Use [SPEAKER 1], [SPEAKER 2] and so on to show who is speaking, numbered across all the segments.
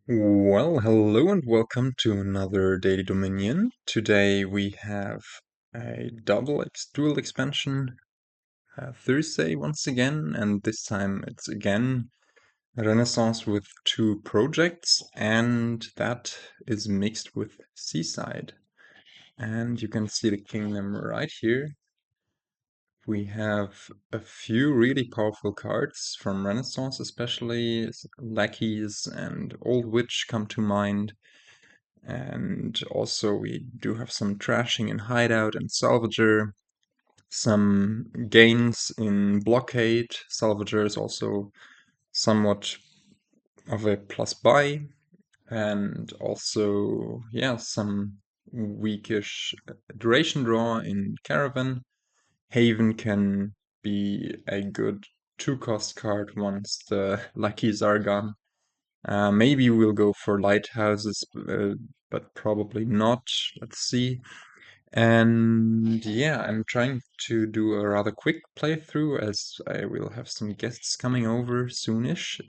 [SPEAKER 1] Well, hello and welcome to another Daily Dominion. Today we have a dual expansion Thursday once again, and this time it's again Renaissance with two projects, and that is mixed with Seaside. And you can see the kingdom right here. We have a few really powerful cards from Renaissance, especially lackeys and Old Witch come to mind. And also we do have some trashing in Hideout and Salvager, some gains in Blockade. Salvager is also somewhat of a plus buy, and also, yeah, some weakish duration draw in Caravan. Haven can be a good two-cost card once the lackeys are gone. Maybe we'll go for lighthouses, but probably not. Let's see. And yeah, I'm trying to do a rather quick playthrough as I will have some guests coming over soonish.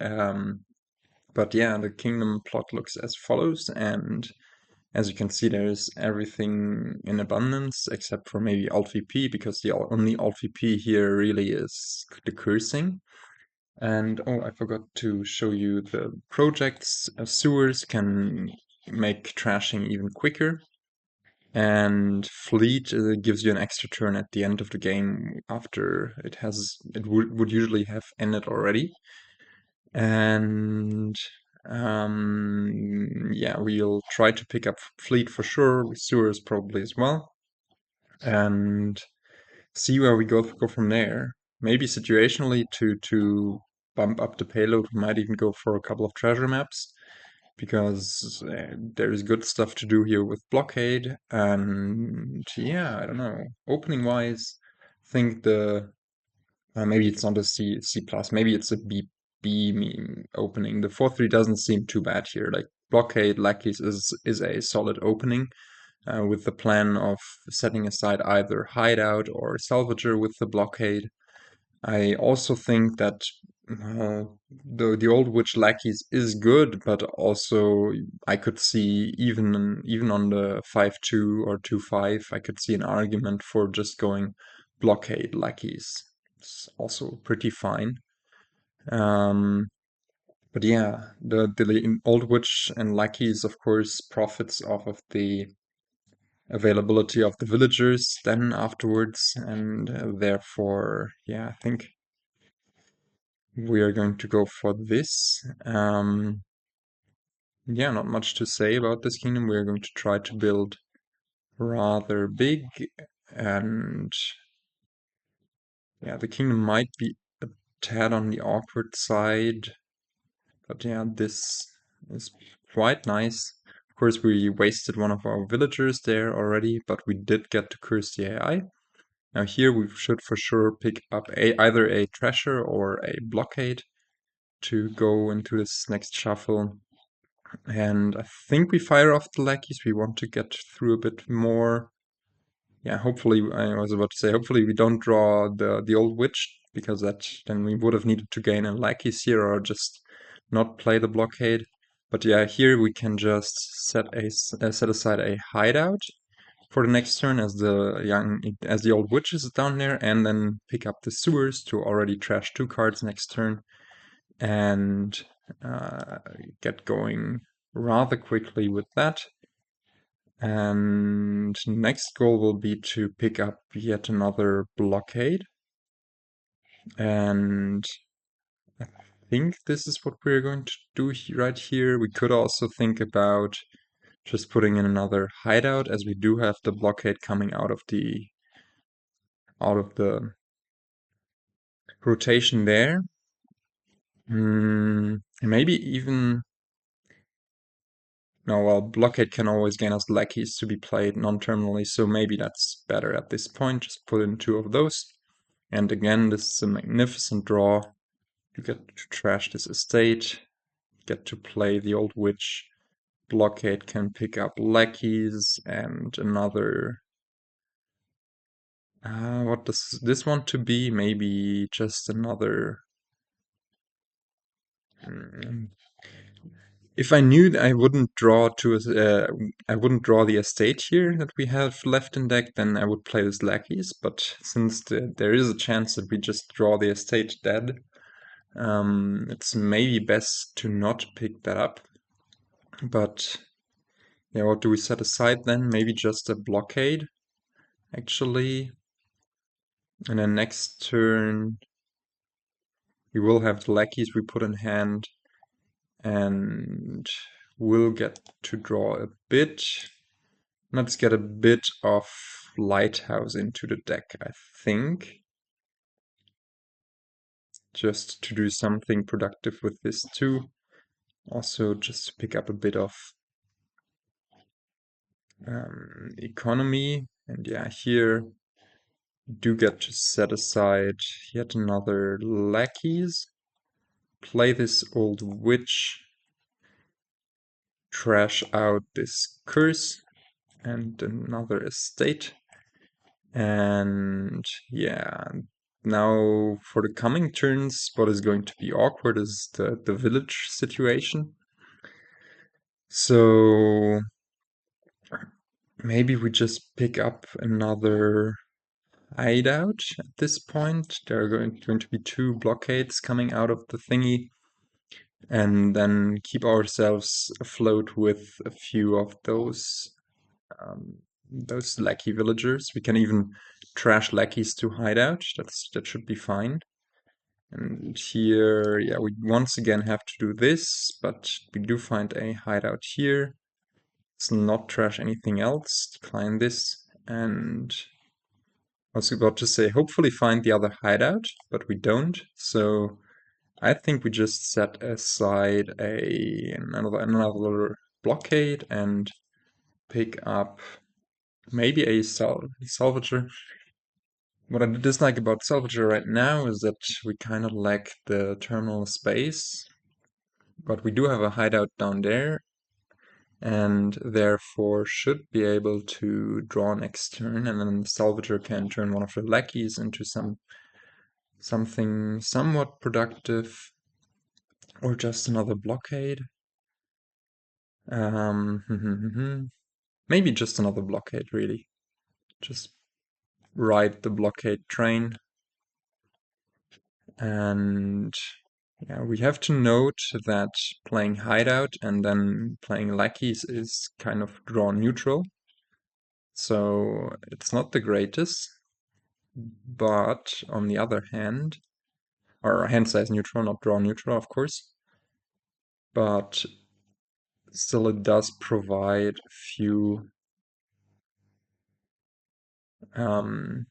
[SPEAKER 1] But yeah, the kingdom plot looks as follows, and as you can see, there's everything in abundance except for maybe alt VP, because the only alt VP here really is the cursing. And oh, I forgot to show you the projects. Sewers can make trashing even quicker. And Fleet gives you an extra turn at the end of the game after it would usually have ended already. And yeah, we'll try to pick up Fleet for sure, Sewers probably as well, and see where we go from there. Maybe situationally to bump up the payload, we might even go for a couple of treasure maps, because there is good stuff to do here with Blockade. And yeah, I don't know. Opening wise, think the maybe it's not a C plus, maybe it's a opening. The 4-3 doesn't seem too bad here. Like Blockade Lackeys is a solid opening. With the plan of setting aside either Hideout or Salvager with the Blockade. I also think that the Old Witch Lackeys is good, but also I could see even on the 5-2 or 2-5, I could see an argument for just going Blockade Lackeys. It's also pretty fine. Um, but yeah, the Old Witch and Lackeys, of course, profits off of the availability of the villagers then afterwards, and therefore, yeah, I think we are going to go for this. Yeah, not much to say about this kingdom. We are going to try to build rather big, and yeah, the kingdom might be a tad on the awkward side, but yeah, this is quite nice. Of course, we wasted one of our villagers there already, but we did get to curse the AI. Now here we should for sure pick up either a treasure or a blockade to go into this next shuffle. And I think we fire off the lackeys. We want to get through a bit more. Yeah, hopefully, I was about to say, hopefully we don't draw the old witch, because then we would have needed to gain a lackeys here or just not play the blockade. But yeah, here we can just set aside a hideout for the next turn as the old witch is down there, and then pick up the sewers to already trash 2 cards next turn, and get going rather quickly with that. And next goal will be to pick up yet another blockade. And I think this is what we're going to do right here. We could also think about just putting in another hideout, as we do have the blockade coming out of the rotation there. Maybe even no, well, blockade can always gain us lackeys to be played non-terminally, so maybe that's better at this point. Just put in 2 of those. And again, this is a magnificent draw. You get to trash this estate, get to play the old witch. Blockade can pick up lackeys and another. What does this want to be? Maybe just another. If I knew that I wouldn't draw I wouldn't draw the estate here that we have left in deck, then I would play this lackeys. But since there is a chance that we just draw the estate dead, it's maybe best to not pick that up. But yeah, what do we set aside then? Maybe just a blockade, actually. And then next turn we will have the lackeys we put in hand, and we'll get to draw a bit. Let's get a bit of Lighthouse into the deck, I think. Just to do something productive with this too. Also just to pick up a bit of economy. And yeah, here do get to set aside yet another lackeys. Play this old witch. Trash out this curse and another estate. And yeah, now for the coming turns, what is going to be awkward is the village situation. So maybe we just pick up another hideout at this point. There are going to be 2 blockades coming out of the thingy. And then keep ourselves afloat with a few of those lackey villagers. We can even trash lackeys to hideout. That should be fine. And here, yeah, we once again have to do this, but we do find a hideout here. Let's not trash anything else. Decline this. And I was about to say, hopefully find the other hideout, but we don't. So I think we just set aside another blockade and pick up maybe a Salvager. What I dislike about Salvager right now is that we kind of lack the terminal space, but we do have a hideout down there, and therefore should be able to draw next turn, and then Salvager can turn one of the lackeys into something somewhat productive, or just another blockade. Maybe just another blockade, really. Just ride the blockade train. And yeah, we have to note that playing hideout and then playing lackeys is kind of draw neutral. So it's not the greatest. But on the other hand, or hand size neutral, not draw neutral, of course. But still it does provide a few it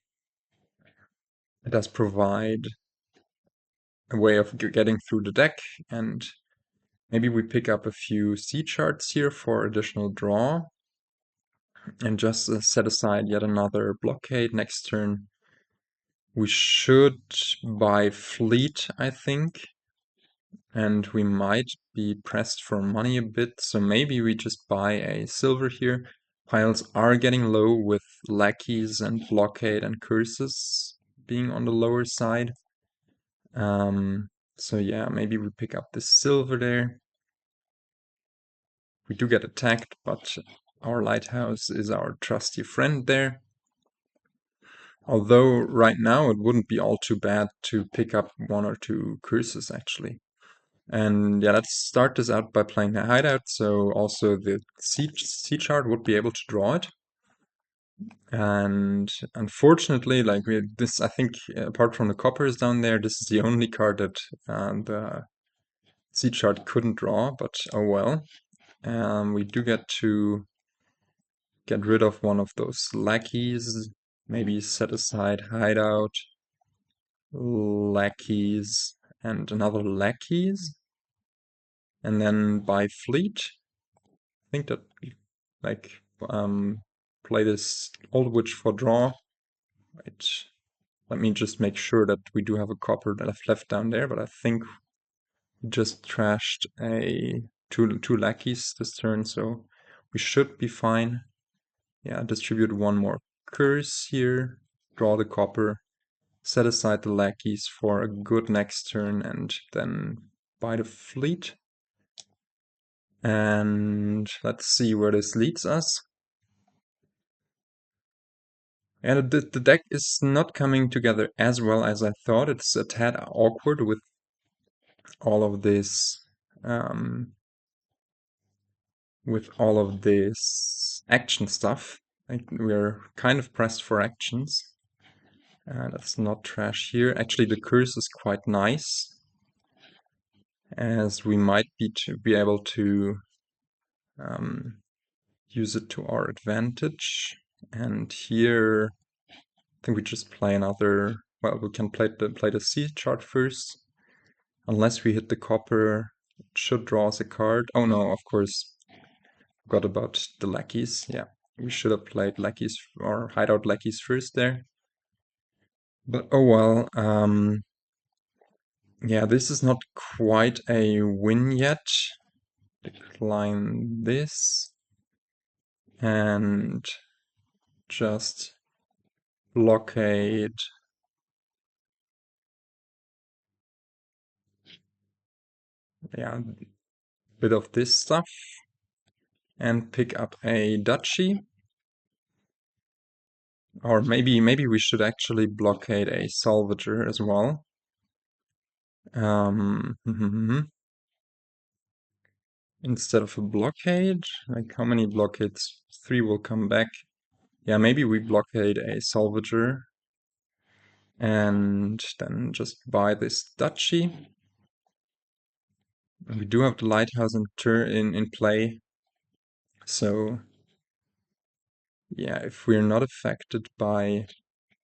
[SPEAKER 1] does provide a way of getting through the deck, and maybe we pick up a few sea charts here for additional draw, and just set aside yet another blockade next turn. We should buy fleet, I think, and we might be pressed for money a bit, so maybe we just buy a silver here. Piles are getting low with lackeys and blockade and curses being on the lower side. So yeah, maybe we pick up this silver there. We do get attacked, but our lighthouse is our trusty friend there. Although right now it wouldn't be all too bad to pick up 1 or 2 curses actually. And yeah, let's start this out by playing the hideout, so also the sea chart would be able to draw it. And unfortunately, like this, I think apart from the coppers down there, this is the only card that the sea chart couldn't draw, but oh well. We do get to get rid of one of those lackeys, maybe set aside hideout, lackeys, and another lackeys, and then buy fleet. I think that, like, play this old witch for draw. Right. Let me just make sure that we do have a copper left down there, but I think we just trashed two lackeys this turn, so we should be fine. Yeah, distribute 1 more curse here, draw the copper, set aside the lackeys for a good next turn, and then buy the fleet. And let's see where this leads us. And the deck is not coming together as well as I thought. It's a tad awkward with all of this action stuff. We're kind of pressed for actions. Let's not trash here. Actually, the curse is quite nice, as we might be able to use it to our advantage. And here, I think we just play another. Well, we can play the sea chart first, unless we hit the copper. It should draw us a card. Oh no, of course, forgot about the lackeys. Yeah, we should have played lackeys or hideout lackeys first there. But oh well. Yeah, this is not quite a win yet. Decline this and just blockade. Yeah, bit of this stuff and pick up a duchy. Or maybe we should actually blockade a Salvager as well. Instead of a blockade, like how many blockades? 3 will come back. Yeah, maybe we blockade a Salvager and then just buy this duchy. We do have the lighthouse in play, so yeah, if we're not affected by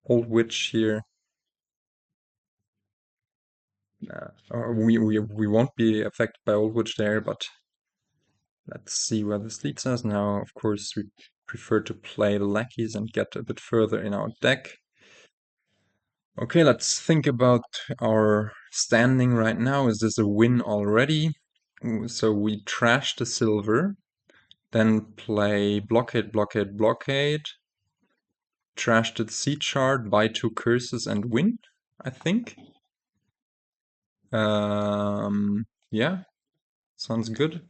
[SPEAKER 1] Old Witch here, or we won't be affected by Old Witch there, but let's see where this leads us. Now, of course, we prefer to play the lackeys and get a bit further in our deck. Okay, let's think about our standing right now. Is this a win already? So we trash the silver, then play blockade, blockade, blockade, trash the sea chart, buy 2 curses and win, I think. Yeah, sounds good.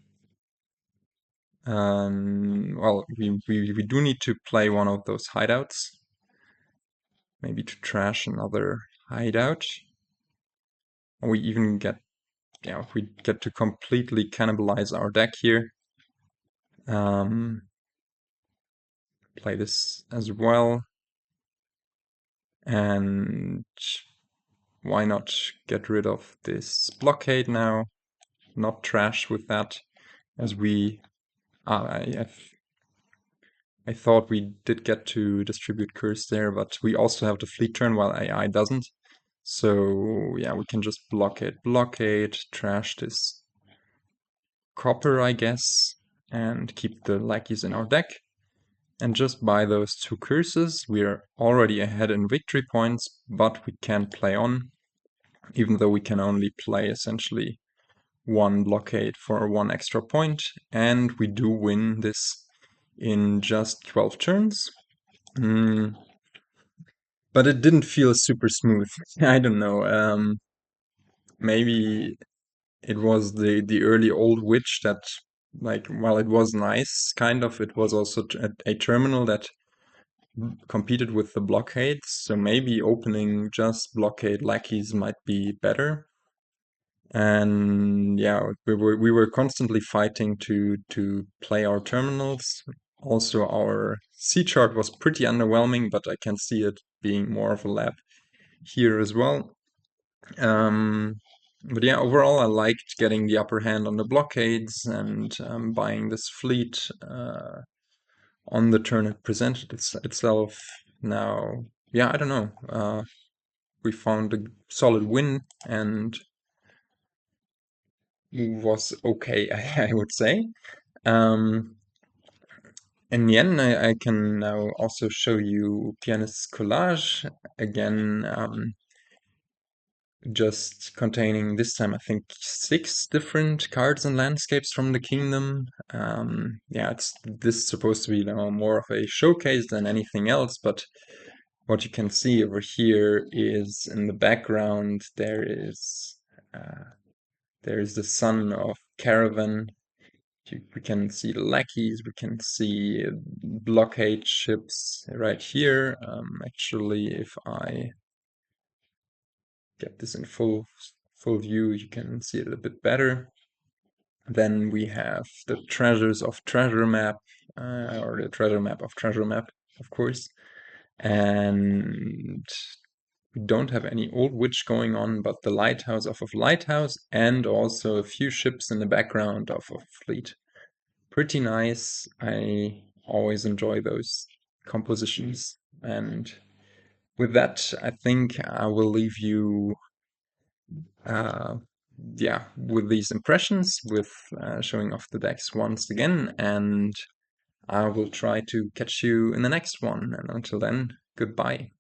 [SPEAKER 1] Well, we do need to play one of those hideouts. Maybe to trash another hideout. Or we even get, yeah, we get to completely cannibalize our deck here. Play this as well. And why not get rid of this blockade now? Not trash with that, as we I thought we did get to distribute curse there, but we also have the fleet turn while AI doesn't. So yeah, we can just blockade, trash this copper, I guess, and keep the lackeys in our deck. And just buy those 2 curses. We're already ahead in victory points, but we can play on, even though we can only play essentially 1 blockade for 1 extra point, and we do win this in just 12 turns. But it didn't feel super smooth. I don't know. Maybe it was the early Old Witch that, like, while it was nice, kind of, it was also a terminal that competed with the blockades. So maybe opening just blockade lackeys might be better. And yeah, we were constantly fighting to play our terminals. Also, our C chart was pretty underwhelming, but I can see it being more of a lab here as well. But yeah, overall, I liked getting the upper hand on the blockades and buying this fleet on the turn it presented itself. Now, yeah, I don't know. We found a solid win and was okay, I would say. Um, in the end, I can now also show you Pianist's collage. Again, just containing this time, I think, 6 different cards and landscapes from the kingdom. Yeah, this is supposed to be, you know, more of a showcase than anything else, but what you can see over here is in the background there is the son of Caravan We can see the lackeys, we can see blockade ships right here. Actually, if I get this in full view, you can see it a bit better. Then we have the treasures of treasure map, or the treasure map of treasure map, of course. And we don't have any old witch going on, but the lighthouse of lighthouse, and also a few ships in the background of a fleet. Pretty nice. I always enjoy those compositions. And with that, I think I will leave you yeah, with these impressions, with showing off the decks once again, and I will try to catch you in the next one. And until then, goodbye.